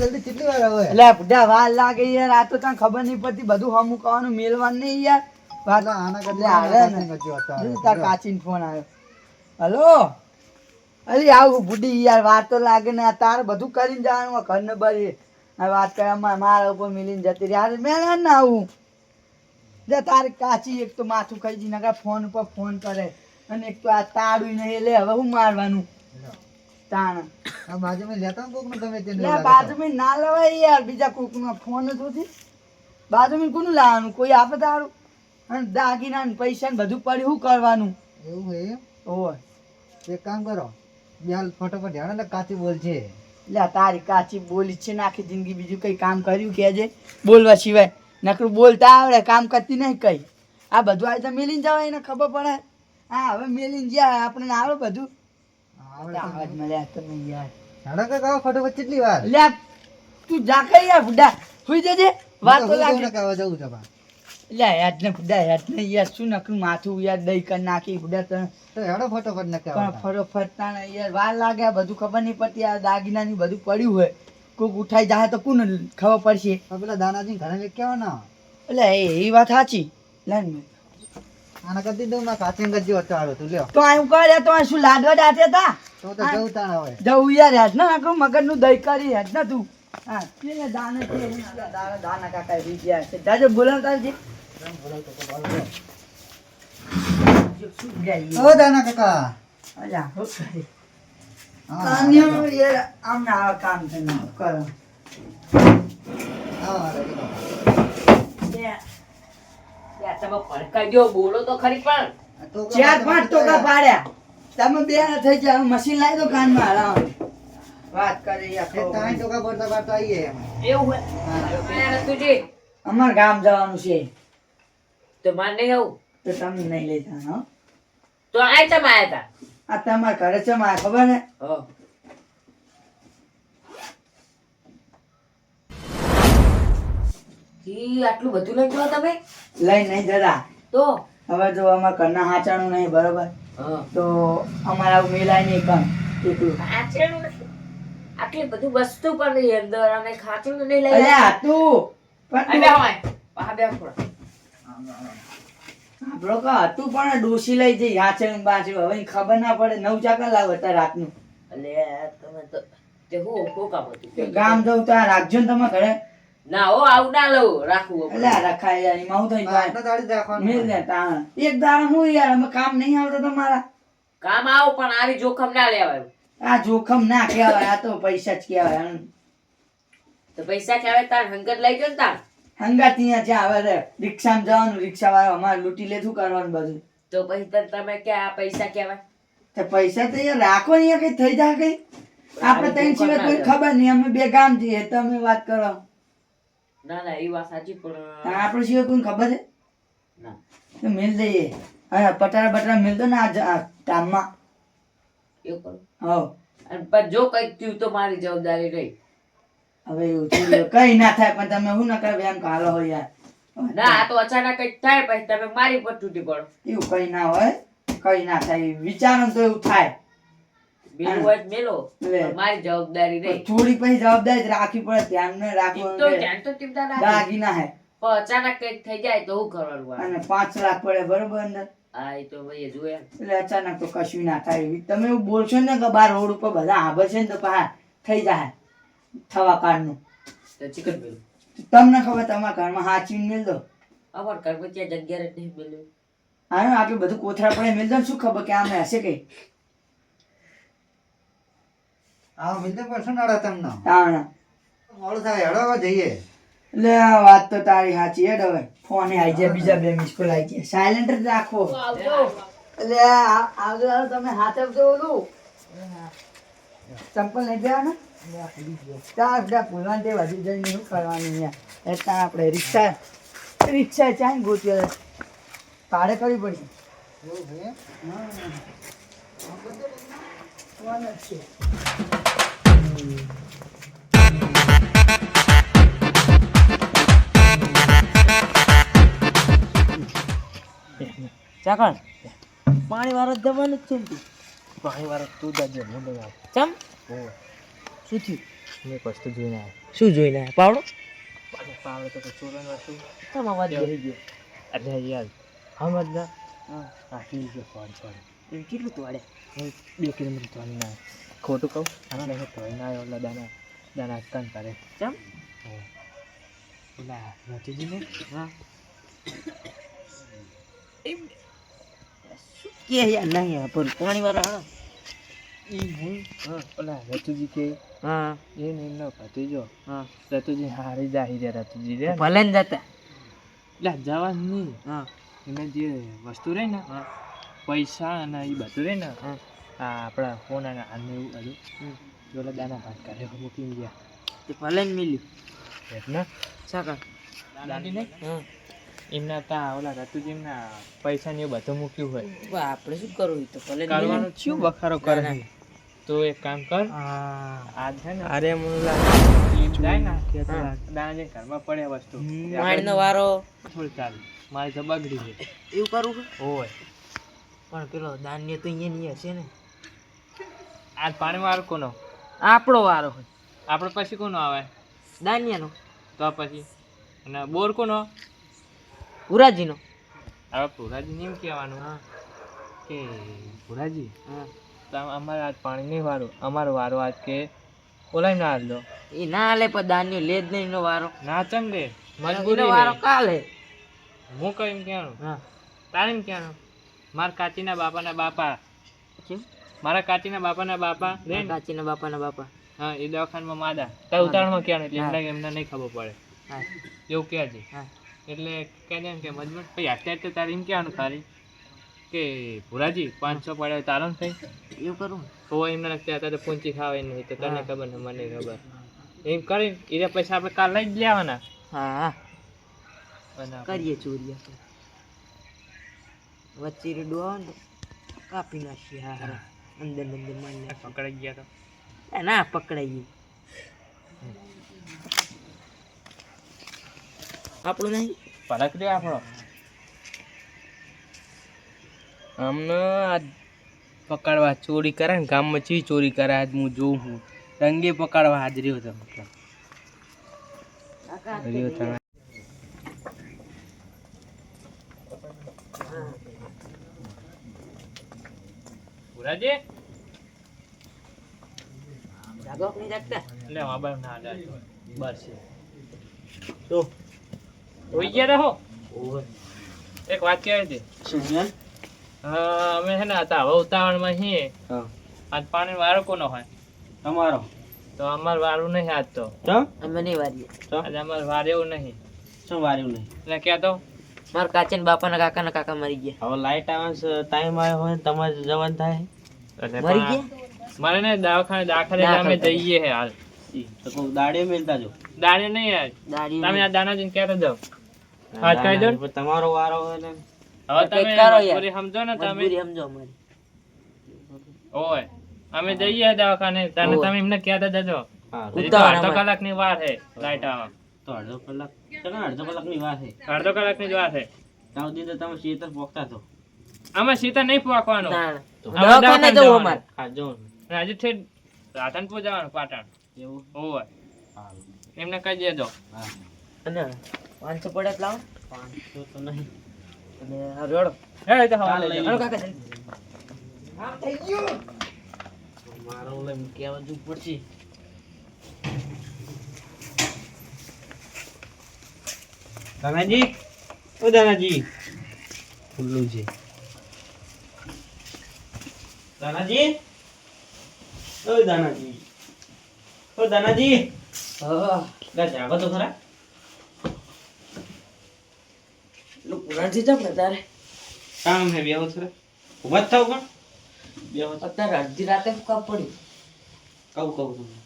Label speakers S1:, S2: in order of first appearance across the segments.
S1: જલ્દી કેટલી વાર આવે
S2: એટલે બુઢા વાર લાગે યાર આ તો તને ખબર નહીં પડતી બધું હમું કવાનું મેલવાનું નહીં યાર
S1: એટલે આના કરતા
S2: તાર કાચીન ફોન આવ્યો હલો અરે આવું બુડી યાર વાર તો લાગે ને તારે બધું કરીને જવાનું ઘર ને બરી આ વાત કરવામાં મારા ઉપર મિલીને જતી રહી યાર મેં ના આવું જે તારે કાચી એક તો માથું ખાઈ જી નકા ફોન ઉપર ફોન કરે અને એક તો આ તાળું નહીં લે હવે હું મારવાનું તાણ
S1: આ બાજુમાં લેતા કોક ને તમે તેને
S2: લે બાજુમાં ના લવાય યાર બીજા કોકનો ફોન જ હોતી બાજુમાં કોનું લાવવાનું કોઈ આપે તારું અને દાગીના ને પૈસા ને બધું પડ્યું શું કરવાનું
S1: એવું હે
S2: ઓય
S1: એક કામ કરો બેલ ફટાફટ હેડો ને કાચી બોલ છે
S2: લે તારી કાચી બોલી છે ને આખી જિંદગી બીજું કઈ કામ કર્યું કેજે બોલવા સિવાય નકરું બોલતા આવડે કામ કરતી નહીં કઈ આ બધું આ તો મેલીને જવાય એને ખબર પડે હા હવે મેલીને જ્યાં આપણે આવડે બધું આવાજ મળ્યા તો નહીં યાર
S1: હેડો કે કાવ ફટાફટ કેટલી વાર
S2: લે તું જા કઈ યાર બુડા સુઈ જજે વાત તો લાગે
S1: કાવા જવું છે બા
S2: લે યાદ ને બુડા યાદ ને યાર શું નકરું માથું યાર દઈ કરી નાખી બુડા તો
S1: હેડો ફટાફટ ને
S2: પણ ફટોફટ તાણે યાર વાર લાગે આ બધું ખબર નહીં પડતી આ દાગીના ની બધું પડ્યું હોય કોક ઉઠાઈ જાય તો કોને ખબર પડશે
S1: પેલા દાનાજી ઘરે મેં કેવા ના
S2: એટલે એ વાત સાચી લે
S1: આના કરતી દઉં ના કાચી ગજો અટાડો તું લ્યો
S2: તો આ કરે તો આ શું લાડવા દાતે હતા
S1: તો જવું તાણ હવે
S2: જવું યાર હેડ ને આખું મગજ નું દહીં કરી હેડ ને તું હા કે દાને કે દાના કાકા રી ગયા છે જાજો બોલાવતા છે
S1: ઓ દાના કાકા
S2: અલ્યા હો કરી કાન્યો યાર આમને આવા કામ છે ને કરો
S1: હા રેડી
S3: તમે ફડકાઈ ગયો બોલો તો ખરી પણ
S1: તો
S2: 4-5 ટોકા પાડ્યા તમે બે થઈ જાય મશીન લાવી દો કાનમાં હલાવ વાત કરી યાર
S1: તાઈ ટોકા બોલતા બોલતા આવીએ
S3: એવું હે તુજી
S2: અમાર ગામ જવાનું છે
S3: તો માર નહીં આવું
S2: તો તમે નહીં લઈ જાઓ હો
S3: તો આ ચમ આયા તા
S2: આ તમારા ઘરે છે મારે ખબર ને
S3: હો ઈ આટલું બધું લઈ ગયો તમે
S2: લઈ નહીં જરા
S3: તો
S2: હવે જો અમારા ઘરના હાચાણું નહીં બરોબર
S3: હા
S2: તો અમારા મેલાય નહીં કામ એટલું
S3: ખાચેલું નથી આટલી બધું વસ્તુ પણ નહીં અંદર અને ખાચેલું નહીં લઈ
S2: અલ્યા તું પણ
S3: બે હોય પા બે થોડા
S2: આપણો કા તું પણ ડોસી લઈ જઈ હાચણ બાચું હવે ઈ ખબર ના પડે 9 ચાકર લાવ હતા રાતનું
S3: અલે તમે તો તે હું કોકા બધું
S2: ગામ જવું તો આ રાખજો ને તમે ઘરે
S3: ના હો આવું ના લઉં રાખવું
S2: અલ્યા રખાય યાર એમાં હું થઈ
S1: આટલા દાડી રાખવાનું
S2: મિલ ને તાણ એક દાડા હું યાર અમે કામ નહીં આવતો તમારા
S3: કામ આવો પણ આવી જોખમ ના લેવાય
S2: આ જોખમ ના કહેવાય આ તો પૈસા જ કહેવાય
S3: તો પૈસા કહેવાય તાર હંગત લઈ ગયો ને તાર
S2: હંગાત અહીંયા જ્યાં આવે રે રિક્ષામાં જવાનું રિક્ષા વાળો અમારે લૂંટી લે શું કરવાનું બધું
S3: તો પછી તમે કે આ પૈસા કહેવાય
S2: તો પૈસા તો યાર રાખો ને કઈ થઈ જાય કઈ આપણે ત્રણ સિવાય કોઈ ખબર નહીં અમે બે ગામ જઈએ તમે વાત કરો
S3: ના ના એ વાત સાચી પણ
S2: આપણે સિવાય કોઈ ખબર છે
S3: ના
S2: તો મિલ દઈએ હા પટારા બટારા મિલ દો ને આ ટાઈમમાં
S3: એવું કરું
S2: હો
S3: અને પણ જો કઈ થયું તો મારી જવાબદારી રહી
S2: હવે એવું થયું કઈ ના થાય પણ તમે શું ના કરે એમ કાલો હોય યાર
S3: ના આ તો અચાનક કઈ થાય પછી તમે મારી પર તૂટી પડો
S2: એવું કઈ ના હોય કઈ ના થાય વિચારો તો એવું થાય
S3: મેલું હોય તો મેલો
S2: લે.
S3: પણ મારી જવાબદારી રહી
S2: થોડી પછી જવાબદારી જ રાખવી પડે ધ્યાન ને રાખવું
S3: તો ધ્યાન તો તીમતા ના
S2: દાગી ના હે
S3: પણ અચાનક કઈક થઈ જાય તો શું કરવાનું હોય?
S2: અને 5 લાખ પડે બરોબર અંદર
S3: હા એ તો ભાઈ જોયા
S2: એટલે અચાનક તો કશું ના થાય તમે એવું બોલશો ને કે બાર રોડ ઉપર બધા આભર છે ને તો પા થઈ જાય થવા કાળનું
S3: તો ચિકન મેલું
S2: તમને ખબર તમારા ઘરમાં હાચવીને મેલ દો
S3: અમાર ઘર પર ત્યાં જગ્યા જ નહીં મેલ્યું
S2: હા આટલું બધું કોથળા પડે મેલ દો ને શું ખબર કે આમ હશે કઈ
S1: આવો મિલતે પરસો નાડા તમને
S2: તાણ
S1: મોડું થાય હેડો હવે જઈએ
S2: એટલે આ વાત તો તારી સાચી હેડ હવે ફોન આવી જાય બીજા 2 મિસ કોલ આવી જાય સાયલેન્ટ જ રાખો એટલે આવજો તમે હાથવજો ઓલું ચંપલ લઈ ગયા ને ચાર બધા ભૂલવાન તે વધી જઈને શું કરવાનું અહીંયા એટલે આપણે રિક્ષા ચાઈ ગોતીએ ભાડે કરવી પડશે
S1: એવું છે
S2: ફોન જ છે
S3: ચાકણ
S2: પાણી વાળો જવાનું જ છે ને તું
S1: પાણી વાળો તું જાજે મોઢે
S3: ચમ
S2: શું થયું
S4: મેં એક વસ્તુ જોઈને આવ્યો.
S2: શું જોઈને આયા? પાવડો
S4: પાવડે તો ચોરનો વસ્તુ.
S2: તમે અવાજ બેસી ગયો.
S4: અરે યાર હમજ ના
S2: હા
S4: આખી જે ફોન પર
S2: એમ કેટલું તોડે?
S4: 2 કિલોમીટર ધોઈ ના ખોટું કહું આના લઈને ધોઈ ના આવ્યો એટલે દાના દાના અટકાન કરે.
S2: ચમ?
S4: ઓલા રતિજીને
S2: હા કે યાર નહીં પર પાણી વાળા
S4: ઈ હું ઓલા રતુજી કે
S2: હા
S4: એ એમનો ભતીજો
S2: હા
S4: રતુજી હારી જાહી રે રતુજી રે
S2: ભલે ને જતા
S4: એટલે જવા નહીં
S2: હા
S4: એને જે વસ્તુ રહી ને
S2: હા
S4: પૈસા અને એ બધું રહે ને
S2: હા
S4: આ આપણા ફોન અને આને એવું બધું જોડે દાના ભાગ કરે મૂકી ગયા
S2: તે ભલે ને મિલ્યું
S4: એટલે
S2: સાકા
S4: દાદી ને
S2: હા
S4: એમના તા ઓલા રતુજી એમના પૈસા ને એવું બધું મૂક્યું હોય
S2: આપણે શું કરવું ઈ તો ભલે ને
S4: કરવાનું
S2: મિલ્યું.
S4: શું બખારો કરે
S2: ના,
S4: છે? તો એક કામ કર
S2: હા
S4: આ છે ને
S2: અરે મુલા
S4: એમ જાય ને
S2: હા.
S4: દાણા જે ઘરમાં પડે વસ્તુ
S2: પાણીનો વારો
S4: થોડી ચાલે મારી તો બગડી છે
S2: એવું કરવું છે?
S4: હોય
S2: પણ પેલો ધાન્ય તો અહીંયા નહીં હશે ને
S4: આ પાણી વાળો કોનો
S2: આપણો વારો હોય
S4: આપણે પછી કોનો આવે
S2: દાનિયાનો
S4: તો પછી અને બોર કોનો
S2: પુરાજીનો
S4: હવે ભુરાજી એમ કહેવાનું
S2: હા
S4: કે ભુરાજી
S2: હા
S4: તો અમારે આજ પાણી નહીં વારું અમારો વારો આજ કે ઓલાય ના હાલ દો
S2: એ ના હાલે પણ દાનિયો લે જ નહીં એનો વારો
S4: ના ચમ દે
S2: એનો
S4: મજબૂરી
S2: વારો
S4: હે.
S2: કાલે
S4: હું કઈ કહેવાનું
S2: હા
S4: તારે એમ કહેવાનું મારા કાચીના બાપાના બાપા
S2: કેમ
S4: મારા કાચીના બાપાના બાપા રે ને
S2: કાચીના બાપાના બાપા
S4: હા એ દવાખાનામાં માદા તો ઉતારણમાં કહેવાનું એટલે
S2: હા.
S4: એમને નહીં ખબર પડે
S2: હા
S4: એવું કહેજે
S2: હા
S4: એટલે કહે દે કે મજબૂત પછી અત્યારે તો તારે એમ કહેવાનું ખાલી કે ભુરાજી 500 પડે તારો ને થઈ
S2: એવું કરું
S4: તો એમને નથી અત્યારે તો પૂંચી ખાવે નહીં તો તને
S2: હા.
S4: ખબર ને મને ખબર એમ કરીને એ પૈસા આપણે કાલ લઈ જ લેવાના
S2: હા હા
S4: અને આપણે
S2: કરીએ ચોરી આપણે વચ્ચે રેડું આવે ને તો કાપી નાખીએ હા હા અંદર અંદર મારી નાખીએ
S4: પકડાઈ ગયા તો
S2: ના પકડાઈએ આપણું નહીં
S4: ફરક રહ્યો આપણો
S5: અમને આજ પકડવા ચોરી કરે ને ગામમાં ચી ચોરી કરે આજ હું જોઉં છું રંગે પકડવા હાજરી હતો મતલબ રહ્યો તમે
S4: ભુરાજી
S2: જાગો નહીં જાગતા
S4: લે મોબાઈલ ના આલે બસ
S5: તો
S4: હોઈ ગયા રહો
S2: ઓહો
S4: એક વાત કહેવી હતી
S5: શું છે
S4: અમે છે ને હતા હવે ઉતાવળમાં છીએ
S5: હા
S4: આજ પાણી વારો કોનો હોય
S5: તમારો
S4: તો અમાર વારું નહીં આજ તો
S5: તો
S2: અમે નહીં વારીએ
S4: આજે અમાર વાર એવું નહીં
S5: શું વાર્યું નહીં
S4: એટલે કહેતો
S2: મારા કાચીને બાપાના કાકાના કાકા મરી ગયા
S5: હવે લાઈટ આવે ટાઈમ આવ્યો હોય ને તમારે જવાનું થાય
S4: એટલે
S2: મરી
S4: પણ
S2: ગયા
S4: મારે ને દવાખાને દાખલ એટલે અમે જઈએ હે હાલ
S5: તો કોઈ દાડે મેલતા જો
S4: દાડે નહીં યાર
S2: દાડી
S4: તમે આ દાનાજીને કહેતા જાઓ વાત કરી દો ને.
S5: પણ તમારો વારો હોય ને
S4: હવે તમે
S2: કંઈક કરો યાર.
S4: મજબૂરી સમજો ને તમે
S2: મજબૂરી સમજો અમારી
S4: ઓય અમે જઈએ દવાખાને તને
S2: ઓય.
S4: તમે એમને કહેતા જજો
S5: હા
S4: હજી તો
S2: ઉતાવળ
S4: અડધો
S2: અમારે.
S4: કલાકની વાર છે લાઈટ આવવા
S5: તો અડધો કલાક ચાલો અડધો કલાકની વાત છે
S4: અડધો કલાકની જ વાર છે
S5: ત્યાં સુધી તો તમે શેતર પોખતા તો
S4: આમાં સીતા નહીં પોકવાનો
S2: ના
S5: તો
S4: અમે
S2: દવાખાને
S4: દવાખાને
S2: જવું
S4: જવાનું.
S2: અમારે
S5: હા જો
S4: અને હજી થી રાધનપુર જવાનું પાટણ
S5: એવું
S4: ઓય
S5: હા
S4: એમને કહી દેજો
S5: હા
S2: અને 500 પડે એટલે લાવો
S5: 500 તો નહીં
S2: અને આ રેડો
S4: હે તો હવા
S5: ચાલ
S4: લઈ
S5: લઈ
S4: જાઓ.
S2: હાલો કાકા જલ્દી. હા થઈ ગયું
S5: મારો લઈ મૂકી આવવા જવું પડશે દાનાજી ઓ દાનાજી ખુલ્લું છે દાનાજી ઓ દાનાજી ઓ દાનાજી
S2: હા
S5: લા જાગો તો ખરા
S2: લો પુરાણથી જાવ ને તારે
S5: કામ હે બેહો ખરા ઉભા જ થાવ કોણ બેહો
S2: અત્યારે અડધી રાતે શું કામ પડ્યું
S5: કહું તમને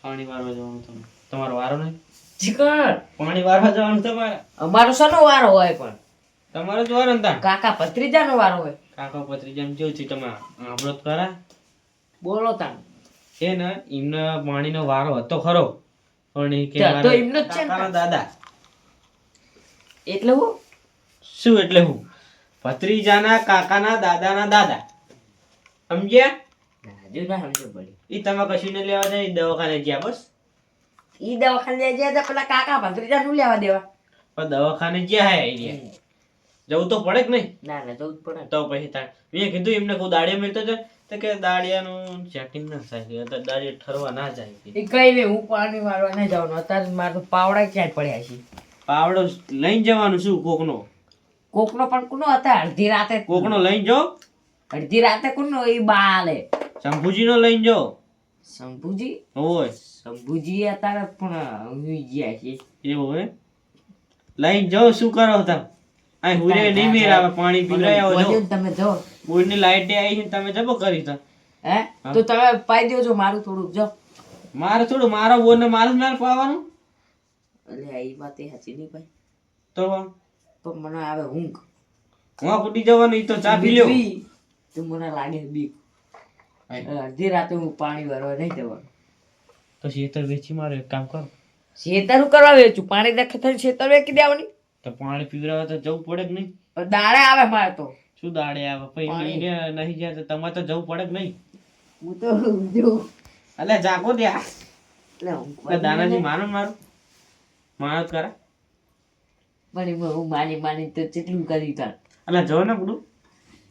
S5: પાણી વારવા જવાનું તમે તમારો વારો નહીં
S2: જીકર
S5: પાણી વારવા જવાનું તમારે
S2: અમારો શાનો વારો હોય પણ
S5: તમારો જ વારો ને તાણ
S2: કાકા ભત્રીજાનો વારો હોય
S5: કાકા પત્રીજામ જેવું છે તમે આપણો જ કરા
S2: બોલો તાણ
S5: છે ને એમને પાણીનો વારો હતો ખરો પણ એ કે
S2: ત્યાં તો
S5: મારા
S2: એમનો જ છે ને.
S5: કાકાના દાદા
S2: એટલે હું
S5: શું એટલે હું ભત્રીજાના કાકાના દાદાના દાદા સમજ્યા
S2: હજુ ના સમજો પડી
S5: ઈ તમે કશું ને લેવા જાય ઈ દવાખાને ગયા બસ
S3: ઈ દવાખાને લઈ જાય તો પેલા કાકા ભત્રીજા નું લેવા દેવા.
S5: પણ દવાખાને જ્યાં હે આઈડિયા જવું તો પડે કે નહીં?
S3: ના ના જવું જ પડે ને.
S5: તો પછી તાર મેં કીધું એમને કોઈ દાડિયા મળતો છે તો કે દાડિયાનું સેટિંગ ના થાય કે દાડિયા ઠરવા ના જાય કે.
S3: ઈ કઈ નહીં, હું પાણી વાળવા નહીં જવાનું. અત્યારે મારે તો પાવડા ક્યાંય પડ્યા છે.
S5: પાવડો લઈને જવાનું શું કોકનો?
S3: કોકનો પણ કોનો હતા અડધી રાતે.
S5: કોકનો લઈને જાઓ.
S3: અડધી રાતે કોનો ઈ બાલે.
S5: શંભુજીનો લઈને જાઓ.
S3: શંભુજી
S5: હોય
S3: શંભુજી અત્યારે પણ ઊંઘી ગયા છે.
S5: એવું હે? લઈને જાઓ શું કરો તમે? આ હુરે નહીં મેર આવે પાણી પીવરાય આવો જો.
S3: તમે જો
S5: બોર્ડની લાઈટ આવી છે તમે જબો કરી તા.
S3: હે તો તમે પાઈ દેજો મારું થોડુંક જો.
S5: મારે થોડું મારો બોરને મારું ના પાવાનું
S3: એટલે આ ઈ વાત એ સાચી નહીં ભાઈ.
S5: તો
S3: પણ મને આવે ઊંઘ.
S5: હું ફૂટી જવાનું ઈ તો ચા પી લ્યો.
S3: તો મને લાગે છે બીક. અડધી રાતે હું પાણી ભરવા નહીં જવાનું.
S5: તો શેતર વેચી મારો એક કામ કરો.
S3: શેતરું કરવા વેચું પાણી દેખે થઈને શેતર વેચી દેવાની.
S5: તો પાણી પીવરાવા તો જવું પડે કે નહીં?
S3: દાડે આવે મારે તો.
S5: શું દાડે આવે પછી એને નહીં જાય તો તમારે તો જવું પડે કે નહીં?
S3: હું તો જો
S5: અલ્યા જાગો ત્યાં.
S3: એટલે ઊંઘ
S5: એટલે દાનાજી માનો મારું માણસ કરે.
S3: પણ એમાં હું માની માની તો કેટલું કરી તાર.
S5: અલ્યા જો ને બધું.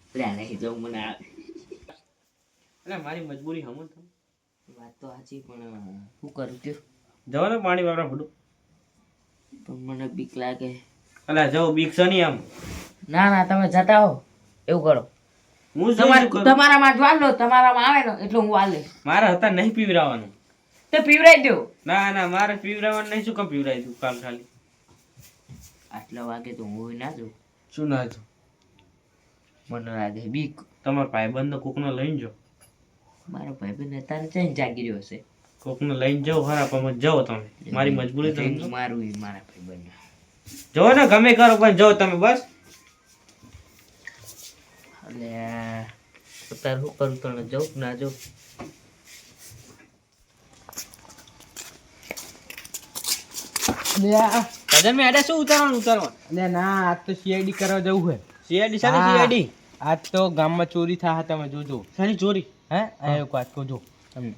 S3: એટલે નહીં જવું મને આવે.
S5: અલ્યા મારી મજબૂરી હમું તો
S3: વાત તો સાચી પણ શું કરું ત્યો.
S5: જો ને પાણી વાપરા બધું.
S3: પણ મને બીક લાગે.
S5: અલ્યા જો બીક છે નહીં આમ.
S3: ના ના તમે જતા હો એવું કરો.
S5: હું શું કરું?
S3: તમારામાં જ વાલ લો, તમારામાં આવે ને એટલે હું વાલ લઈશ.
S5: મારે હતા નહીં પીવરાવાનું.
S3: તો પીવરાઈ દો.
S5: ના ના મારે પીવરાવાનું નહીં. શું કામ પીવરાય તું કામ ખાલી?
S3: આટલા વાગે તો હું ના જાઉં.
S5: શું ના તું?
S3: મને લાગે બીક.
S5: તમારા ભાઈબંધનો કોકનો લઈને જાઓ.
S3: મારો ભાઈબંધ અત્યારે ચઈને જાગી રહ્યો છે.
S5: કોકને લઈને જાઓ ખરા પણ જાઓ તમે. મારી મજબૂરી તો સમજો.
S3: મારું ઈ મારા ભાઈબંધ.
S5: જો ને ગમે કરો પણ જાઓ તમે બસ.
S3: એટલે અત્યારે શું કરું તને જાઉં કે ના જાઉં.
S5: કદમ મેડે શું ઉતારવાનું?
S4: એટલે ના આજ તો સીઆઈડી કરવા જવું છે.
S5: સીઆઈડી સાની સીઆઈડી?
S4: આજ તો ગામમાં ચોરી થાય તમે જોજો.
S5: સાની ચોરી?
S4: હે આ એક વાત કહું જો તમે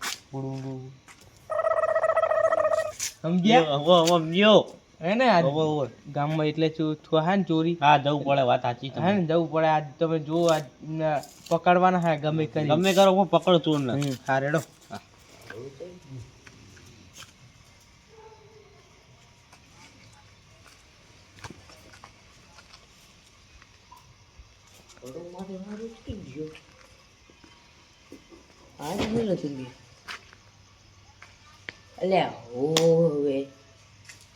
S4: સમજ્યા
S5: સમજ્યો.
S4: હે ને આજ ગામમાં એટલે હા ને ચોરી.
S5: હા જવું પડે વાત સાચી.
S4: હે ને જવું પડે આજ તમે જો આજ પકડવાના હા ગમે કરી
S5: ગમે કરો હું પકડો ચોર ને.
S4: હા રેડો.
S3: અલ્યા હોવે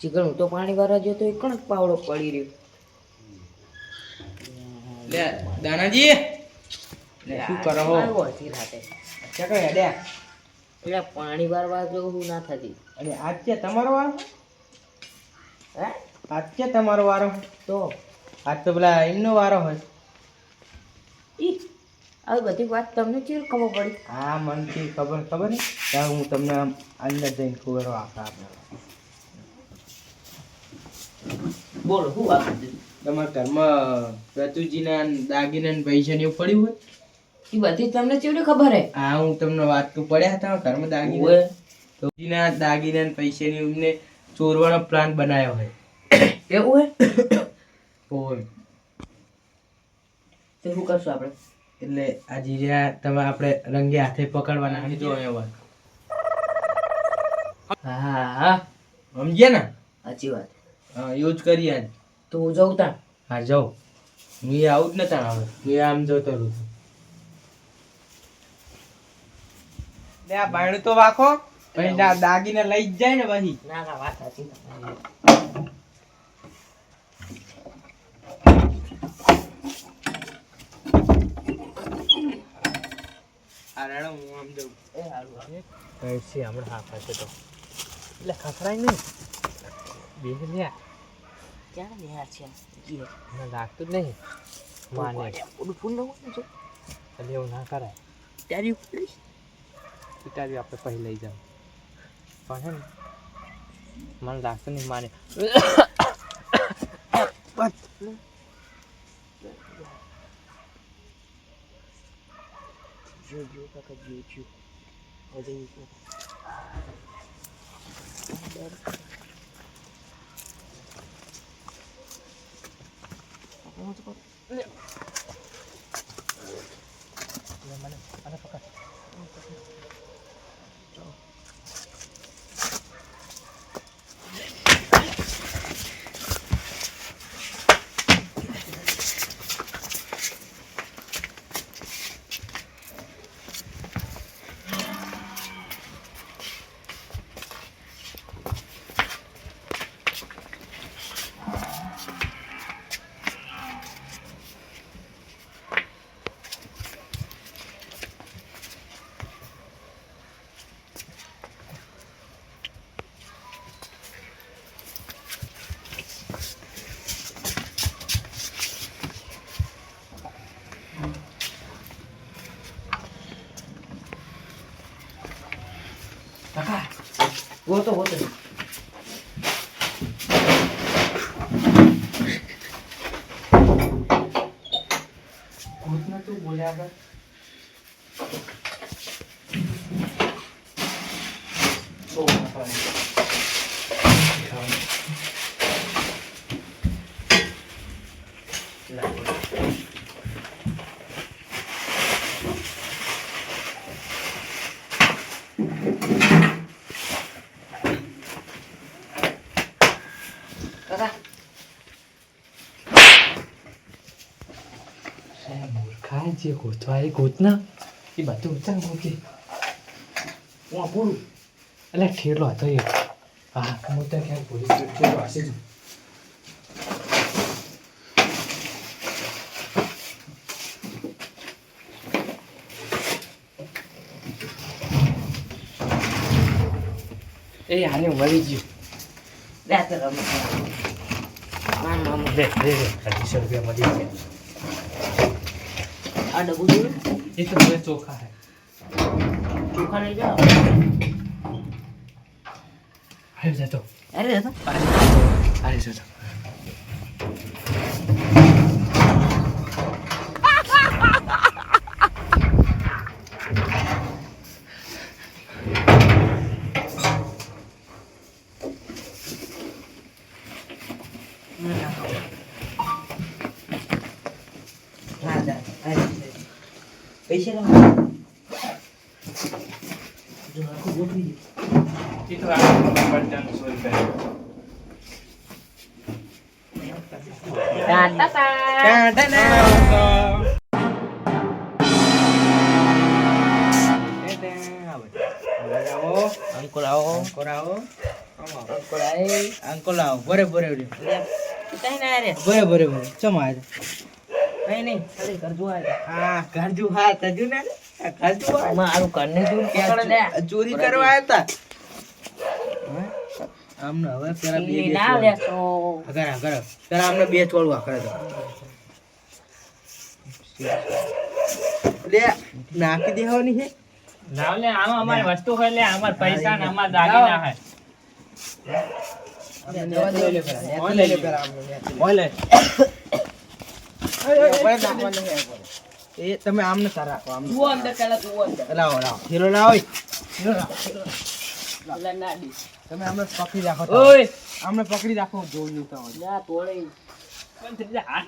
S3: ચીકણ હું તો પાણી વાળવા ગયો તો એક જ પાવડો પડી રહ્યો.
S4: લે દાનાજી શું કરો હો?
S3: આવ્યો અડધી રાતે.
S4: ચકો હેડ્યા.
S3: એટલે પાણી વાળવા જવું ના થતી.
S4: અને આજ છે તમારો વારો?
S3: હે
S4: આજ છે તમારો વારો?
S3: તો
S4: આજ તો પેલા એમનો વારો હોય.
S3: ઈ આવી બધી વાત તમને કેવી ખબર પડી?
S4: હા મને ખબર ને ત્યાં હું તમને અંદર જઈને ખબર આપણા આપણે
S3: બોલો શું વાત હતી?
S4: તમારા ઘરમાં રતુજીના દાગીના ને પૈસા ને એવું પડ્યું હોય?
S3: એ બધી તમને કેવી ખબર હે?
S4: હા હું તમને વાત તો પડ્યા હતા ઘરમાં દાગીના તો દાગીના ને પૈસા ની એમને ચોરવાનો પ્લાન બનાવ્યો હોય.
S3: એવું હે?
S4: હોય
S3: તો શું કરશું આપણે?
S4: એટલે આ જીર્યા તમે આપણે રંગે હાથે પકડવાના સમજો એવા.
S3: હા હા
S4: સમજ્યા ને?
S3: સાચી વાત.
S4: હા એવું જ કરીએ આજ.
S3: તો હું જઉં તા.
S4: હા જાઉં. હું એ આવું જ નતા હવે હું આમ જોતો રહું છું. લે આ બાયણું તો વાખો પછી દાગીને લઈ જ જાય ને પછી.
S3: ના ના વાત સાચી.
S4: આ રેડો હું આમ જઉં.
S3: એ હારું
S4: હમણાં હા પાસે તો એટલે ખસરાય નહીં બે લ્યા
S3: ક્યાં નિહાર છે?
S4: મને લાગતું જ નહીં માને
S3: ઓલું ફૂલ ન હોય ને જો
S4: એટલે એવું ના કરાય.
S3: ત્યારે ફૂલ
S4: પિતાજી આપણે પહેલી લઈ જાવ પણ હે ને મને લાગતું નહીં માને.
S3: જો કાકા જો હજુ કાકા ગોતો ગોતો
S5: ભૂતને તું બોલ્યા કર. બહુ ખાવાનું.
S3: કાકા
S4: મૂર્ખા જે ગોતવા એ ગોતના એ બધું ઉચાર ગોતી હું પૂરું એટલે ઠેલો હતો એ હા હું તો ક્યાંક ભૂલી ગયો ઠેલો હશે જ એ આને મળી ગયું
S3: લે તો રમત
S4: લે 250 રૂપિયા મળી ગયા
S3: આ ડબ્બુ જોયું
S4: એ તો હવે ચોખા હે
S3: ચોખા લઈ જાઓ
S4: આવી જતો
S3: અરે જતો
S4: આવી જતો
S3: ના જા પૈસા લાવો જો આખું ગોઠવી દે
S4: એ તો આ પડજાનું સોલ કરે
S5: અંકલ આવો અંકલ આવો અંકલ આવો બરે બરે
S3: કઈ ના રે
S5: બરે બરે બરે ચમ આયા
S3: કઈ નહીં ખાલી કરજો આ
S5: હા ઘરજુ હા તજુ ને ઘરજુ
S3: મારું કરને તું પકડ લે
S5: ચોરી કરવા આવ્યા હતા આમને હવે પેલા બે
S3: ના લે તો
S5: અગર અગર પેલા આમને બે ચોળું આખરે તો લે નાખી દેવાની છે
S4: ના લે આમાં અમારી વસ્તુ હોય લે અમાર પૈસા ને અમાર દાગીના હે
S5: ઓય લે પેલા ઓય લે એ તમે આમને સારા રાખો આમને
S3: તું અંદર પેલા તું અંદર
S5: લાવો લાવો હીરો લાવો હીરો લાવો
S3: લે ના દી
S5: તમે આમને પકડી રાખો
S3: ઓય
S5: આમને પકડી રાખો જોઈ લેતા હોય
S3: લે તોડે
S5: હા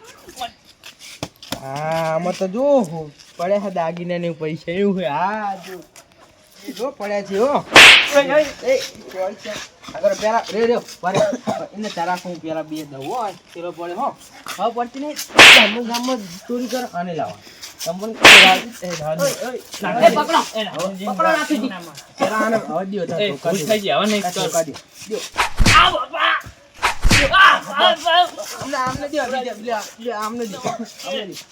S5: આમાં તો જો પડ્યા છે દાગીના ને પૈસા એવું હોય હા જો એ જો પડ્યા છે હો એ અગર પેલા રે રે પર એને તારા હું પેલા બે દઉં હો પેલો પડે હો હવે પડતી નહીં ગામમાં ચોરી કર અને લાવો તમને
S3: એ પકડો પકડો નાખી દી
S5: પેલા આને હવે દિયો તા
S4: એ ભૂલ થઈ ગઈ હવે નહીં કર
S5: દિયો
S3: આ બાપા
S5: આમને આમને દિયો લે આમને દિયો આમને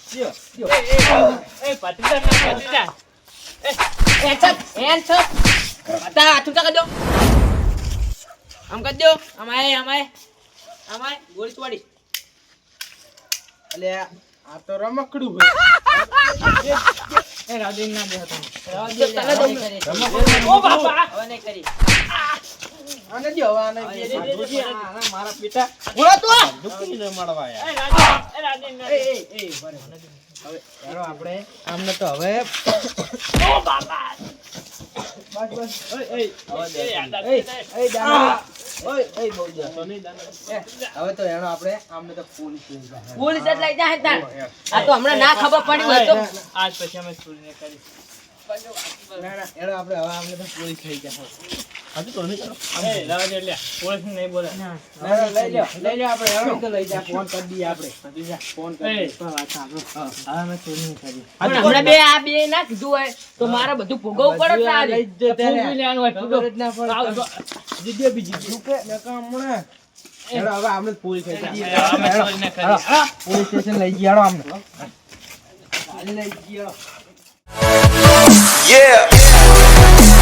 S5: દિયો દિયો
S4: એ પતિતા ના પતિતા
S3: એ ચપ એન ચપ તા તું કા દો આમ કર દો અમાય ગોળી તોડી
S5: અલે આ તો રમકડું હોય
S4: એ રાજીન ના દે હતો
S3: ઓ બાપા હવે નહીં કરી
S5: આને દિયો હવે આને મારા પિતા
S3: ઓળો તો
S5: દુખી ન મળવા યાર
S4: એ રાજીન ના
S5: એ બરે હવે યારો આપણે આમને તો હવે
S3: ઓ બાપા
S5: બસ બસ હવે તો એનો આપણે આમને તો પોલીસ લઈ જાય
S3: પોલીસ જ લઈ જાય તાર. આ તો હમણાં ના ખબર પડી હોય તો
S4: આજ પછી અમે ચોરીને કરી
S5: ના ના એનો આપણે હવે આમને તો પોલીસ લઈ જાય
S4: લાવા દે લે પોલીસ નહીં બોલે
S5: ના ના લઈ લો આપણે એનો તો લઈ જાય ફોન કરી દઈએ આપણે ફોન કરી દઈએ
S4: અમે ચોરી નહીં કરી
S3: પણ હમણાં બે આ બે ના કીધું હોય તો મારે બધું ભોગવવું પડે તારે.
S5: લઈ જ જતા
S4: ફૂગી લેવાનું હોય, ફૂગો.
S5: ખબર જ ના પડે.
S4: આવ, જો.
S5: જીજે બીજી નકા હમણાં એનો હવે આપણે પોલીસ લઈ જાય
S4: અમે ચોરીને કરી
S5: પોલીસ સ્ટેશન લઈ ગયા આમને લઈ ગયા
S6: Yeah.